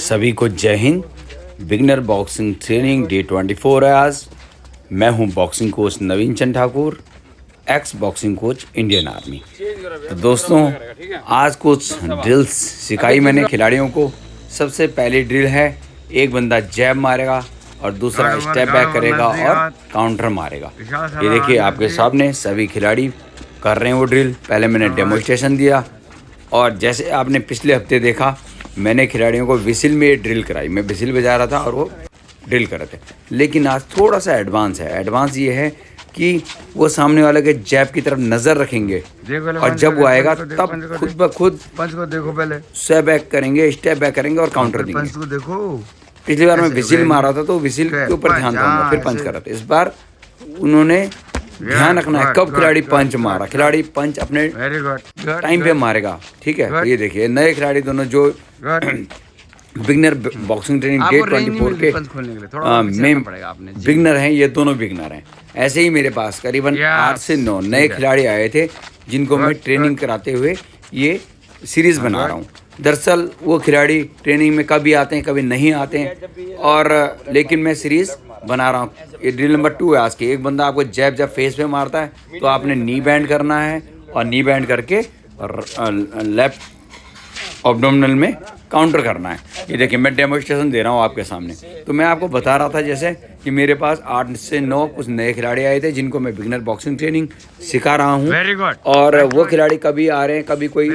सभी को जय हिंद। बिगनर बॉक्सिंग ट्रेनिंग डे 24 है आज। मैं हूं boxing coach Naveen Chand Thakur, ex boxing coach Indian army. तो दोस्तों आज कुछ ड्रिल्स सिखाई मैंने खिलाड़ियों को। सबसे पहली ड्रिल है, एक बंदा जैब मारेगा और दूसरा स्टेप बैक करेगा और काउंटर मारेगा। ये देखिए आपके सामने सभी खिलाड़ी कर रहे हैं वो ड्रिल। पहले मैंने डेमोन्स्ट्रेशन दिया और जैसे आपने पिछले हफ्ते देखा मैंने खिलाड़ियों को विसिल में ड्रिल कराई। मैं विसिल बजा रहा था और वो ड्रिल कर रहे थे। लेकिन आज थोड़ा सा एडवांस है। एडवांस ये है कि वो सामने वाले के जैब की तरफ नज़र रखेंगे और जब वो आएगा तब खुद ब खुद पंच को देखो, पहले स्टेप बैक करेंगे, स्टेप बैक करेंगे और काउंटर देंगे। पंच को देखो। पिछली बार मैं विसिल मारा था तो विसिल के ऊपर ध्यान दूंगा, फिर पंच कर रहा था। इस बार उन्होंने ध्यान रखना है कब खिलाड़ी पंच मारा। खिलाड़ी पंच अपने टाइम पे मारेगा, ठीक है। तो ये देखिए नए खिलाड़ी दोनों जो बिगनर बॉक्सिंग ट्रेनिंग डे 24 के में बिगनर हैं, ये दोनों बिगनर हैं। ऐसे ही मेरे पास करीबन 8 से 9 नए खिलाड़ी आए थे जिनको मैं ट्रेनिंग कराते हुए ये सीरीज़ बना रहा हूँ। दरअसल वो खिलाड़ी ट्रेनिंग में कभी आते हैं कभी नहीं आते हैं, और लेकिन मैं सीरीज़ बना रहा हूँ। ये ड्रिल नंबर 2 है आज की। एक बंदा आपको जैब जब फेस पे मारता है तो आपने नी बैंड करना है और नी बैंड करके लेफ्ट एब्डोमिनल में काउंटर करना है। ये देखिए मैं डेमोन्स्ट्रेशन दे रहा हूँ आपके सामने। तो मैं आपको बता रहा था जैसे कि मेरे पास 8 से 9 कुछ नए खिलाड़ी आए थे जिनको मैं बिगनर बॉक्सिंग ट्रेनिंग सिखा रहा हूँ। और वो खिलाड़ी कभी आ रहे हैं, कभी कोई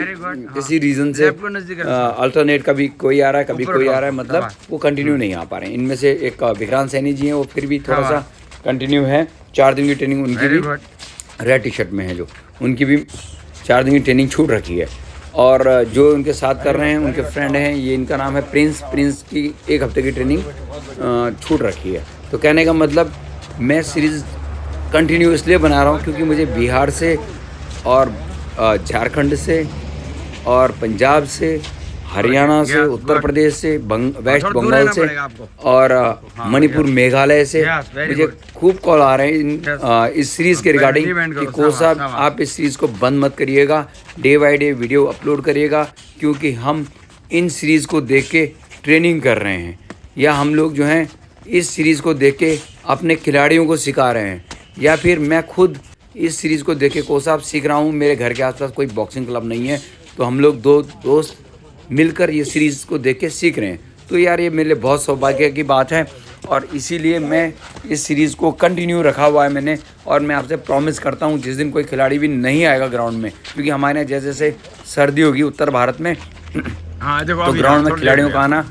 किसी रीज़न से अल्टरनेट, कभी कोई आ रहा है कभी कोई आ रहा है, मतलब वो कंटिन्यू नहीं आ पा रहे हैं। इनमें से एक विक्रांत सैनी जी हैं, वो फिर भी थोड़ा सा कंटिन्यू है। 4 दिन की ट्रेनिंग उनकी भी रेड टी शर्ट में है, जो उनकी भी 4 दिन की ट्रेनिंग छूट रखी है। और जो उनके साथ कर रहे हैं उनके फ्रेंड हैं, ये इनका नाम है प्रिंस। प्रिंस की 1 हफ्ते की ट्रेनिंग छूट रखी है। तो कहने का मतलब मैं सीरीज़ कंटिन्यू इसलिए बना रहा हूँ क्योंकि मुझे बिहार से और झारखंड से और पंजाब से, हरियाणा से, उत्तर प्रदेश से, वेस्ट बंगाल से और मणिपुर, मेघालय से मुझे खूब कॉल आ रहे हैं इस सीरीज़ के रिगार्डिंग कि कोच साहब आप इस सीरीज़ को बंद मत करिएगा, day by day video upload करिएगा, क्योंकि हम इन सीरीज़ को देख के ट्रेनिंग कर रहे हैं, या हम लोग जो हैं इस सीरीज़ को देख के अपने खिलाड़ियों को सिखा रहे हैं, या फिर मैं खुद इस सीरीज़ को देख के कोच साहब सीख रहा हूँ। मेरे घर के आसपास कोई बॉक्सिंग क्लब नहीं है तो हम लोग 2 दोस्त मिलकर ये सीरीज़ को देख के सीख रहे हैं। तो यार ये मेरे लिए बहुत सौभाग्य की बात है और इसीलिए मैं इस सीरीज़ को कंटिन्यू रखा हुआ है मैंने। और मैं आपसे प्रॉमिस करता हूँ जिस दिन कोई खिलाड़ी भी नहीं आएगा ग्राउंड में, क्योंकि हमारे यहाँ जैसे जैसे सर्दी होगी उत्तर भारत में तो ग्राउंड में खिलाड़ियों का आना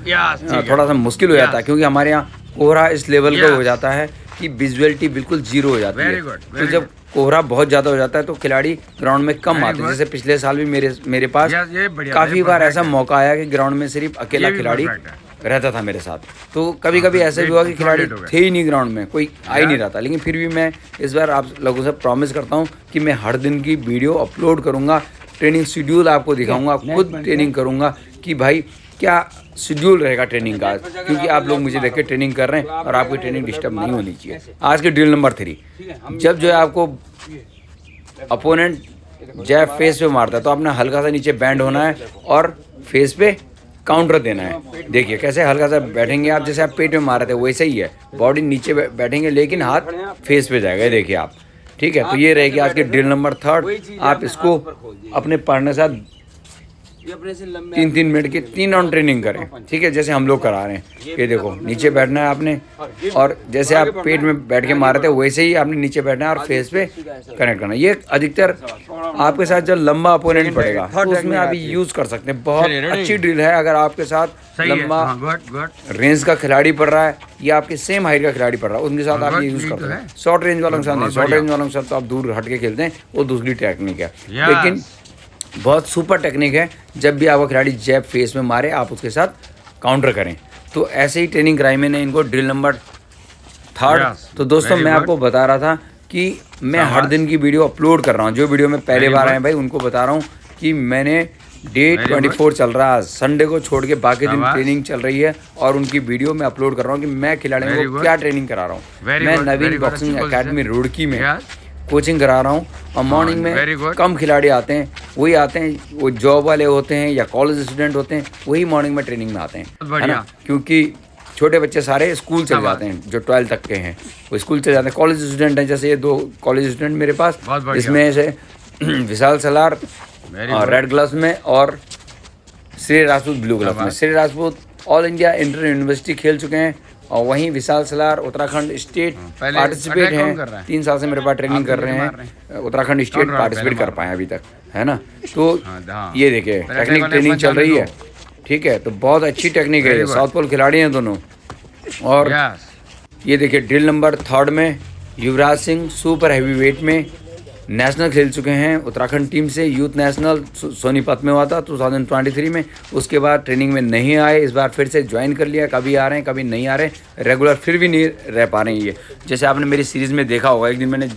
थोड़ा सा मुश्किल हो जाता है, क्योंकि हमारे यहाँ कोहरा इस लेवल का हो जाता है कि विजुअलिटी बिल्कुल 0 हो जाती है। तो जब कोहरा बहुत ज़्यादा हो जाता है तो खिलाड़ी ग्राउंड में कम आते हैं। जैसे पिछले साल भी मेरे पास काफ़ी बार ऐसा मौका आया कि ग्राउंड में सिर्फ अकेला खिलाड़ी रहता था मेरे साथ। तो कभी कभी ऐसा भी हुआ कि खिलाड़ी थे ही नहीं ग्राउंड में, कोई आ ही नहीं रहा था। लेकिन फिर भी मैं इस बार आप लोगों से प्रॉमिस करता हूँ कि मैं हर दिन की वीडियो अपलोड करूँगा, ट्रेनिंग शेड्यूल आपको दिखाऊँगा, खुद ट्रेनिंग करूँगा कि भाई क्या शेड्यूल रहेगा ट्रेनिंग का, क्योंकि आप लोग मुझे देख के ट्रेनिंग कर रहे हैं और आपकी ट्रेनिंग डिस्टर्ब नहीं होनी चाहिए। आज के ड्रिल नंबर 3, जब जो है आपको अपोनेंट जैब फेस पे मारता है तो आपने हल्का सा नीचे बैंड होना है और फेस पे काउंटर देना है। देखिए कैसे हल्का सा बैठेंगे आप, जैसे आप पेट में मार रहे थे वैसे ही है। बॉडी नीचे बैठेंगे लेकिन हाथ फेस पे जाएगा, देखिए आप, ठीक है। तो ये रहेगी आज के ड्रिल नंबर 3। आप इसको अपने पार्टनर के साथ 3-3 मिनट की 3 राउंड ट्रेनिंग करें, ठीक है, जैसे हम लोग करा रहे हैं। ये देखो नीचे बैठना है आपने, और जैसे आप पेट में बैठ के मार रहे थे वैसे ही आपने नीचे बैठना है और फेस पे कनेक्ट करना है। ये अधिकतर आपके साथ जब लंबा अपोनेंट पड़ेगा तो उसमें आप यूज़ कर सकते हैं। बहुत अच्छी ड्रिल है। अगर आपके साथ लंबा रेंज का खिलाड़ी पड़ रहा है या आपके सेम हाइट का खिलाड़ी पड़ रहा है, उनके साथ आप ये यूज़ कर सकते हैं। शॉर्ट रेंज वालों के साथ नहीं, शॉर्ट रेंज वालों के साथ तो आप दूर हट के खेलते हैं, वो दूसरी टेक्निक है। लेकिन बहुत सुपर टेक्निक है, जब भी आपका खिलाड़ी जैब फेस में मारे आप उसके साथ काउंटर करें। तो ऐसे ही ट्रेनिंग कराई मैंने इनको ड्रिल नंबर 3। तो दोस्तों मैं आपको बता रहा था कि मैं हर दिन की वीडियो अपलोड कर रहा हूँ। जो वीडियो में पहले बार आए भाई उनको बता रहा हूँ कि मैंने डे 24 चल रहा है, संडे को छोड़ के बाकी दिन ट्रेनिंग चल रही है और उनकी वीडियो मैं अपलोड कर रहा हूँ कि मैं खिलाड़ियों को क्या ट्रेनिंग करा रहा हूँ। मैं नवीन बॉक्सिंग एकेडमी रुड़की में कोचिंग करा रहा हूँ। और मॉर्निंग में कम खिलाड़ी आते हैं, वही आते हैं, वो जॉब वाले होते हैं या कॉलेज स्टूडेंट होते हैं, वही मॉर्निंग में ट्रेनिंग में आते हैं, है ना। क्योंकि छोटे बच्चे सारे स्कूल चले जाते हैं, जो 12 तक के हैं वो स्कूल चले जाते हैं। कॉलेज स्टूडेंट हैं, जैसे ये 2 कॉलेज स्टूडेंट मेरे पास, इसमें से विशाल सलार रेड ग्लव्स में और श्री राजपूत ब्लू ग्लव्स में। Shri Rajput all India inter university खेल चुके हैं, और वहीं विशाल सलार उत्तराखंड स्टेट पार्टिसिपेट हैं। 3 साल से मेरे पास ट्रेनिंग कर रहे हैं, उत्तराखंड स्टेट पार्टिसिपेट कर पाए अभी तक, है ना। तो ये देखिए टेक्निक ट्रेनिंग चल रही है, ठीक है। तो बहुत अच्छी टेक्निक है, साउथ पोल खिलाड़ी हैं दोनों। और ये देखिए ड्रिल नंबर 3 में Yuvraj Singh super heavy weight में नेशनल खेल चुके हैं उत्तराखंड टीम से। यूथ नेशनल सोनीपत में हुआ था 2023 में। उसके बाद ट्रेनिंग में नहीं आए, इस बार फिर से ज्वाइन कर लिया। कभी आ रहे हैं कभी नहीं आ रहे, रेगुलर फिर भी नहीं रह पा रहे हैं ये। जैसे आपने मेरी सीरीज़ में देखा होगा, एक दिन मैंने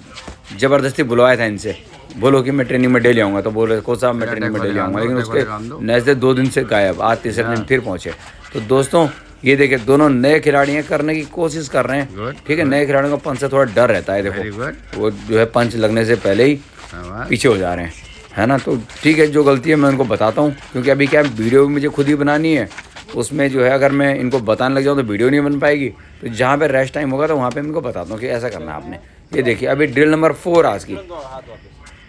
ज़बरदस्ती बुलवाया था इनसे, बोलो कि मैं ट्रेनिंग में डेली आऊँगा, तो बोल रहे को साहब मैं ट्रेनिंग में डेली आऊँगा, लेकिन उसके नेक्स्ट 2 दिन से गायब। आज तीसरे दिन फिर पहुँचे। तो दोस्तों ये देखिए दोनों नए खिलाड़ी हैं, करने की कोशिश कर रहे हैं, ठीक है। नए खिलाड़ियों का पंच से थोड़ा डर रहता है, देखो वो जो है पंच लगने से पहले ही पीछे हो जा रहे हैं, है ना। तो ठीक है, जो गलती है मैं उनको बताता हूँ, क्योंकि अभी क्या वीडियो भी मुझे खुद ही बनानी है। उसमें जो है अगर मैं इनको बताने लग जाऊँ तो वीडियो नहीं बन पाएगी। तो जहाँ पे रेस्ट टाइम होगा तो वहाँ पे मैं इनको बताता हूँ कि ऐसा करना है आपने। ये देखिए अभी ड्रिल नंबर 4 आज की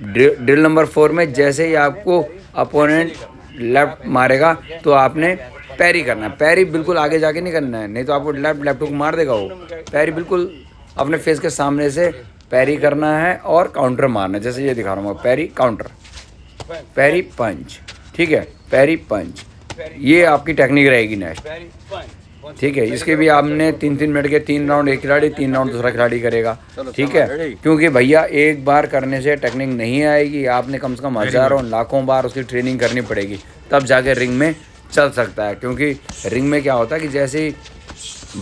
ड्रिल नंबर 4 में जैसे ही आपको अपोनेंट लेफ्ट मारेगा तो आपने पैरी करना है। पैरी बिल्कुल आगे जाके नहीं करना है, नहीं तो आपको लेफ्ट हुक मार देगा वो। पैरी बिल्कुल अपने फेस के सामने से पैरी करना है और काउंटर मारना है। जैसे ये दिखा रहा हूँ, पैरी काउंटर, पैरी पंच, ठीक है, पैरी पंच, ये आपकी टेक्निक रहेगी नेक्स्ट, ठीक है। इसके भी आपने 3-3 मिनट के 3 राउंड एक खिलाड़ी, 3 राउंड दूसरा खिलाड़ी करेगा, ठीक है। क्योंकि भैया एक बार करने से टेक्निक नहीं आएगी, आपने कम से कम हज़ारों लाखों बार उसकी ट्रेनिंग करनी पड़ेगी, तब जाके रिंग में चल सकता है। क्योंकि रिंग में क्या होता है कि जैसे ही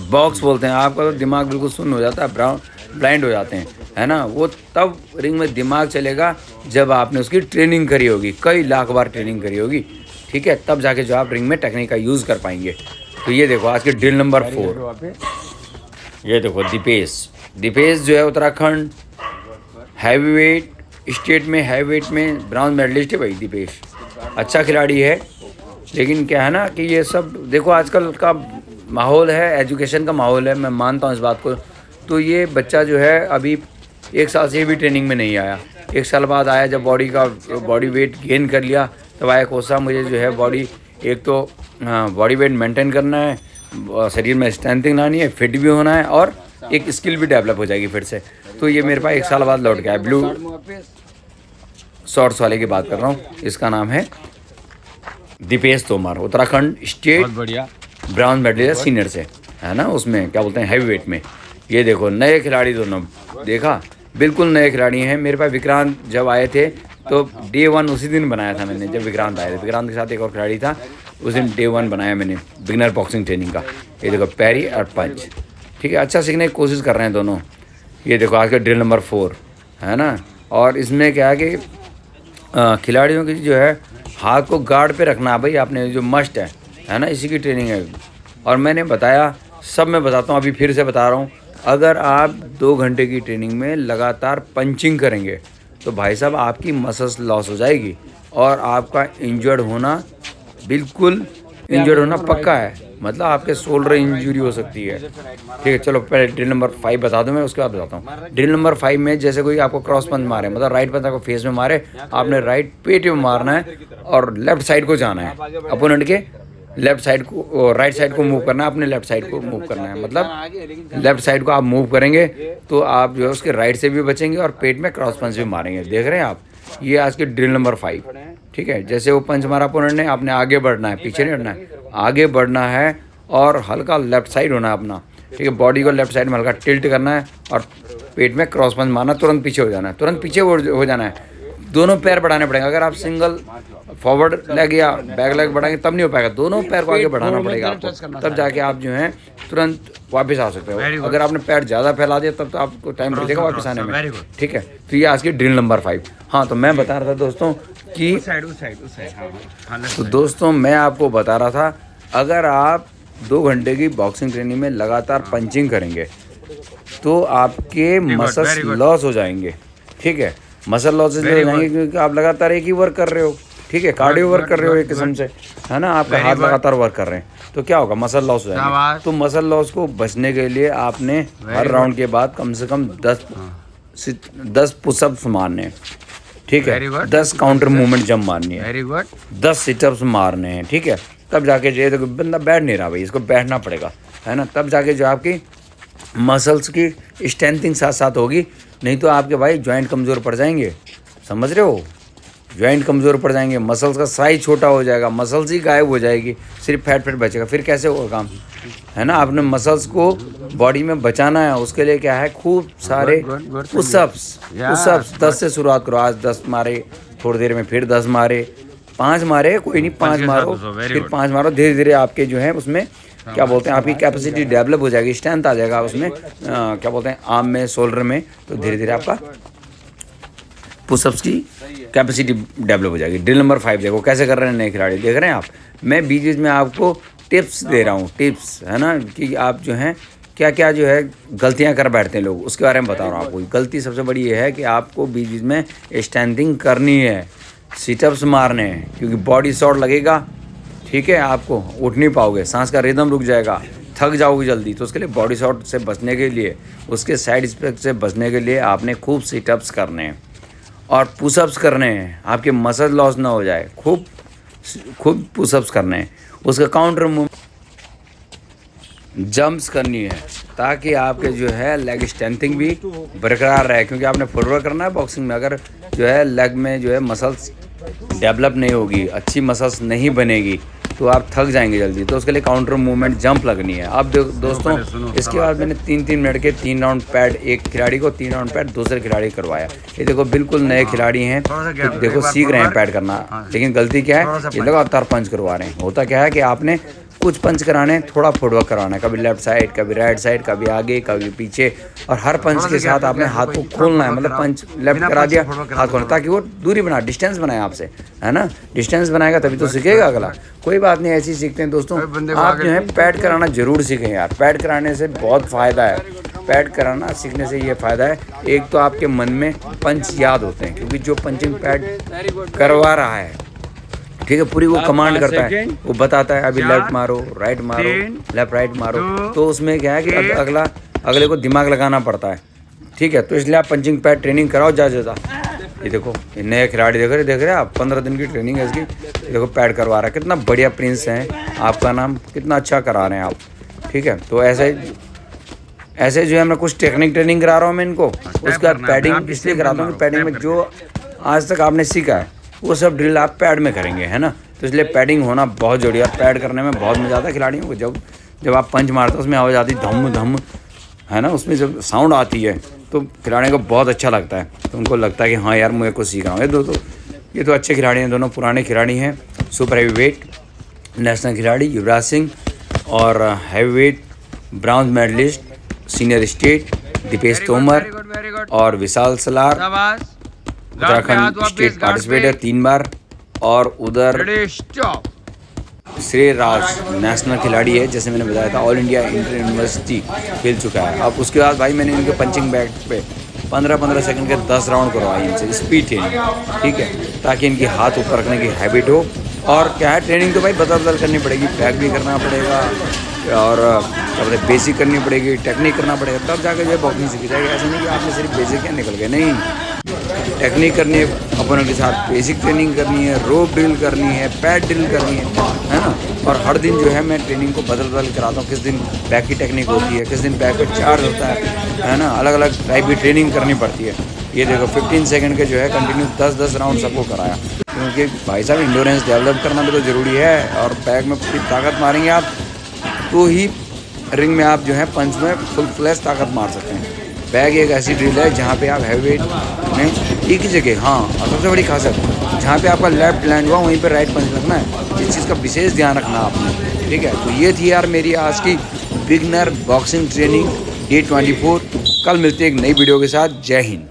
बॉक्स बोलते हैं, आपका तो दिमाग बिल्कुल सुन्न हो जाता है, ब्लाइंड हो जाते हैं, है ना। वो तब रिंग में दिमाग चलेगा जब आपने उसकी ट्रेनिंग करी होगी, कई लाख बार ट्रेनिंग करी होगी, ठीक है। तब जाके जो आप रिंग में टेक्निक का यूज़ कर पाएंगे। तो ये देखो आज के ड्रिल नंबर 4, ये देखो दीपेश जो है उत्तराखंड हैवी वेट स्टेट में हैवी वेट में ब्राउन मेडलिस्ट है भाई दीपेश। अच्छा खिलाड़ी है, लेकिन क्या है ना कि ये सब देखो आजकल का माहौल है, एजुकेशन का माहौल है, मैं मानता हूँ इस बात को। तो ये बच्चा जो है अभी 1 साल से भी ट्रेनिंग में नहीं आया, 1 साल बाद आया, जब बॉडी वेट गेन कर लिया तब आया कोसा मुझे जो है बॉडी, एक तो बॉडी वेट मेंटेन करना है, शरीर में स्ट्रेंथिंग लानी है, फिट भी होना है, और एक स्किल भी डेवलप हो जाएगी फिर से। तो ये मेरे पास 1 साल बाद लौट गया है। ब्लू शॉर्ट्स वाले की बात कर रहा हूँ, इसका नाम है Deepesh Tomar, Uttarakhand state brown medalist senior से, है ना, उसमें क्या बोलते हैं हैवी वेट में। ये देखो नए खिलाड़ी दोनों, देखा बिल्कुल नए खिलाड़ी हैं। मेरे पास विक्रांत जब आए थे तो डे 1 उसी दिन बनाया था मैंने, जब विक्रांत आए थे। विक्रांत के साथ एक और खिलाड़ी था, उस दिन डे 1 बनाया मैंने बिगनर बॉक्सिंग ट्रेनिंग का। ये देखो पैरी और पंच, ठीक है, अच्छा सीखने की कोशिश कर रहे हैं दोनों। ये देखो आज का ड्रिल नंबर 4 है ना। और इसमें क्या है कि खिलाड़ियों की जो है हाथ को गार्ड पे रखना है भाई, आपने जो मस्ट है ना, इसी की ट्रेनिंग है। और मैंने बताया, सब मैं बताता हूँ, अभी फिर से बता रहा हूँ, अगर आप 2 घंटे की ट्रेनिंग में लगातार पंचिंग करेंगे तो भाई साहब आपकी मसल्स लॉस हो जाएगी और आपका इंजर्ड होना, बिल्कुल इंजर्ड होना पक्का है, मतलब आपके शोल्डर इंजरी हो सकती है, ठीक है। चलो पहले ड्रिल नंबर 5 बता दूं, मैं उसके बाद बताता हूँ। ड्रिल नंबर 5 में जैसे कोई आपको क्रॉस पंच मारे, मतलब राइट पंच आपको फेस में मारे, आपने राइट पेट में मारना है और लेफ्ट साइड को जाना है, अपोनेंट के लेफ्ट साइड को, राइट साइड को मूव करना है, अपने लेफ्ट साइड को मूव करना है। मतलब लेफ्ट साइड को आप मूव करेंगे तो आप जो है उसके राइट से भी बचेंगे और पेट में क्रॉस पंच भी मारेंगे। देख रहे हैं आप, ये आज के ड्रिल नंबर 5, ठीक है। जैसे वो पंच मारा अपोनेंट ने, आपने आगे बढ़ना है, पीछे नहीं हटना है, आगे बढ़ना है और हल्का लेफ्ट साइड होना है अपना, ठीक है। बॉडी को लेफ्ट साइड में हल्का टिल्ट करना है और पेट में क्रॉस पंच मारना, तुरंत पीछे हो जाना है, तुरंत पीछे हो जाना है। दोनों पैर बढ़ाने पड़ेंगे। अगर आप सिंगल फॉरवर्ड लेग या बैक लेग बढ़ाएंगे तब नहीं हो पाएगा, दोनों पैर को आगे बढ़ाना पड़ेगा आपको, तब जाके आप जो हैं तुरंत वापस आ सकते हो। अगर आपने पैर ज़्यादा फैला दिया तब तो आपको टाइम लगेगा वापस आने में, ठीक है। तो ये आज की ड्रिल नंबर 5। हाँ, तो मैं बता रहा था दोस्तों कि तो दोस्तों मैं आपको बता रहा था, अगर आप 2 घंटे की बॉक्सिंग ट्रेनिंग में लगातार पंचिंग करेंगे तो आपके मसल्स लॉस हो जाएंगे, ठीक है। मसल लॉसेज हो जाएंगे क्योंकि आप लगातार एक ही वर्क कर रहे हो, ठीक है, कार्डियो वर्क कर रहे हो एक किस्म से, है ना, आपका हाथ लगातार वर्क कर रहे हैं, तो क्या होगा, मसल लॉस हो जाएगा। तो मसल लॉस को बचने के लिए आपने हर राउंड के बाद कम से कम 10 पुशअप्स मारने हैं, ठीक है, 10 काउंटर मूवमेंट जंप मारनी है, 10 सिटअप्स मारने हैं, ठीक है। तब जाके जो है, तो बंदा बैठ नहीं रहा भाई, इसको बैठना पड़ेगा, है ना, तब जाके जो आपकी मसल्स की स्ट्रेंथिंग साथ साथ होगी। नहीं तो आपके भाई जॉइंट कमज़ोर पड़ जाएंगे, समझ रहे हो, जॉइंट कमज़ोर पड़ जाएंगे, मसल्स का साइज छोटा हो जाएगा, मसल्स ही गायब हो जाएगी, सिर्फ फैट बचेगा, फिर कैसे होगा काम, है ना। आपने मसल्स को बॉडी में बचाना है, उसके लिए क्या है, खूब सारे पुशअप्स 10 से शुरुआत करो। आज 10 मारे, थोड़ी देर में फिर 10 मारे, 5 मारे, कोई नहीं, 5 मारो, फिर 5 मारो, धीरे धीरे आपके जो है उसमें क्या बोलते हैं, आपकी कैपेसिटी डेवलप हो जाएगी, स्ट्रेंथ आ जाएगा उसमें, क्या बोलते हैं, आर्म में, शोल्डर में, तो धीरे धीरे आपका पुशअप्स की कैपेसिटी डेवलप हो जाएगी। ड्रिल नंबर 5 देखो कैसे कर रहे हैं नए खिलाड़ी, देख रहे हैं आप। मैं बीच में आपको टिप्स दे रहा हूँ, टिप्स, है ना, कि आप जो हैं क्या क्या जो है गलतियाँ कर बैठते हैं लोग, उसके बारे में बता रहा हूँ आपको। गलती सबसे बड़ी ये है कि आपको बीच में स्टैंडिंग करनी है, सिटअप्स मारने हैं, क्योंकि बॉडी शॉट लगेगा, ठीक है, आपको उठ नहीं पाओगे, सांस का रिदम रुक जाएगा, थक जाओगे जल्दी। तो उसके लिए बॉडी शॉट से बचने के लिए, उसके साइड इफेक्ट से बचने के लिए आपने खूब सिटअप्स करने हैं और पुशअप्स करने हैं, आपके मसल लॉस ना हो जाए, खूब पुशअप्स करने हैं। उसका काउंटर मूव जंप्स करनी है, ताकि आपके जो है लेग स्ट्रेंथिंग भी बरकरार रहे, क्योंकि आपने फुटवर्क करना है बॉक्सिंग में। अगर जो है लेग में जो है मसल्स डेवलप नहीं होगी, अच्छी मसल्स नहीं बनेगी, तो आप थक जाएंगे जल्दी। तो उसके लिए काउंटर मूवमेंट जंप लगनी है। अब दोस्तों इसके बाद मैंने 3-3 मिनट के 3 राउंड पैड, एक खिलाड़ी को 3 राउंड पैड दूसरे खिलाड़ी करवाया। ये देखो बिल्कुल नए खिलाड़ी हैं, तो देखो सीख रहे हैं पैड करना, लेकिन गलती क्या है, ये लगातार पंच करवा रहे हैं। होता क्या है कि आपने कुछ पंच कराने, थोड़ा फुटवर्क कराना है, कभी लेफ्ट साइड, कभी राइट साइड, कभी आगे, कभी पीछे, और हर पंच के साथ आपने हाथ को खोलना है, मतलब पंच लेफ्ट करा दिया, हाथ खोलना, ताकि वो दूरी बना, डिस्टेंस बनाए आपसे, है ना, डिस्टेंस बनाएगा तभी तो सीखेगा अगला। कोई बात नहीं, ऐसे ही सीखते हैं दोस्तों। आप जो है पैड कराना जरूर सीखें यार, पैड कराने से बहुत फ़ायदा है। पैड कराना सीखने से ये फ़ायदा है, एक तो आपके मन में पंच याद होते हैं, क्योंकि जो पंचिंग पैड करवा रहा है, ठीक है, पूरी वो कमांड करता है, वो बताता है अभी लेफ्ट मारो, राइट मारो, लेफ्ट राइट मारो, तो उसमें क्या है कि अगले को दिमाग लगाना पड़ता है, ठीक है। तो इसलिए आप पंचिंग पैड ट्रेनिंग कराओ ज़्यादा। ये देखो ये नए खिलाड़ी देख रहे हैं आप, 15 दिन की ट्रेनिंग है इसकी। देखो पैड करवा रहा है, कितना बढ़िया प्रिंस है, आपका नाम कितना अच्छा करा रहे हैं आप, ठीक है। तो ऐसे जो है मैं कुछ टेक्निक ट्रेनिंग करा रहा हूँ मैं इनको। उसके बाद पैडिंग इसलिए कराता हूँ कि पैडिंग में जो आज तक आपने सीखा है वो सब ड्रिल आप पैड में करेंगे, है ना। तो इसलिए पैडिंग होना बहुत जरूरी है। पैड करने में बहुत मज़ा आता है खिलाड़ियों को। जब आप पंच मारते हो उसमें आवाज़ आती धम धम, है ना, उसमें जब साउंड आती है तो खिलाड़ियों को बहुत अच्छा लगता है। तो उनको लगता है कि हाँ यार मुझे कुछ सीख रहा हूँ। ये तो अच्छे खिलाड़ी हैं, दोनों पुराने खिलाड़ी हैं। सुपर हैवी वेट नेशनल खिलाड़ी युवराज सिंह और heavy weight brown medalist senior state Deepesh Tomar और विशाल सलार उत्तराखंड स्टेट पार्टिसिपेटर 3 बार, और उधर श्री राज नेशनल खिलाड़ी है, जैसे मैंने बताया था, ऑल इंडिया इंटर यूनिवर्सिटी खेल चुका है। अब उसके बाद भाई मैंने इनके पंचिंग बैग पे 15-15 सेकंड के 10 राउंड करवाए इनसे, स्पीड ट्रेनिंग, ठीक है, ताकि इनकी हाथ ऊपर रखने की हैबिट हो। और क्या है, ट्रेनिंग तो भाई बदल करनी पड़ेगी, बैक भी करना पड़ेगा और बेसिक करनी पड़ेगी, टेक्निक करना पड़ेगा, तब जाकर जो है बॉक्सिंग सीखी जाएगी। ऐसा नहीं कि आपने सिर्फ बेसिक क्या निकल गए, नहीं, टेक्निक करनी है अपोनेंट के साथ, बेसिक ट्रेनिंग करनी है, रोप ड्रिल करनी है, पैड ड्रिल करनी है ना। और हर दिन जो है मैं ट्रेनिंग को बदल कराता हूँ। किस दिन बैक की टेक्निक होती है, किस दिन बैक पे चार्ज होता है ना, अलग अलग टाइप की ट्रेनिंग करनी पड़ती है। ये देखो 15 सेकंड के जो है कंटिन्यू 10-10 राउंड सबको कराया, क्योंकि भाई साहब इंडोरेंस डेवलप करना भी तो ज़रूरी है। और बैक में पूरी ताकत मारेंगे आप तो ही रिंग में आप जो है पंच में फुल फ्लैश ताकत मार सकते हैं। बैग एक ऐसी ड्रिल है जहाँ पे आप हैवी वेट में एक ही जगह, हाँ, और सबसे बड़ी खासियत जहाँ पे आपका लेफ्ट लैंड हुआ वहीं पे राइट पंच लगना है। इस चीज़ का विशेष ध्यान रखना आपने, ठीक है। तो ये थी यार मेरी आज की बिगनर बॉक्सिंग ट्रेनिंग डे 24। कल मिलते हैं एक नई वीडियो के साथ। जय हिंद।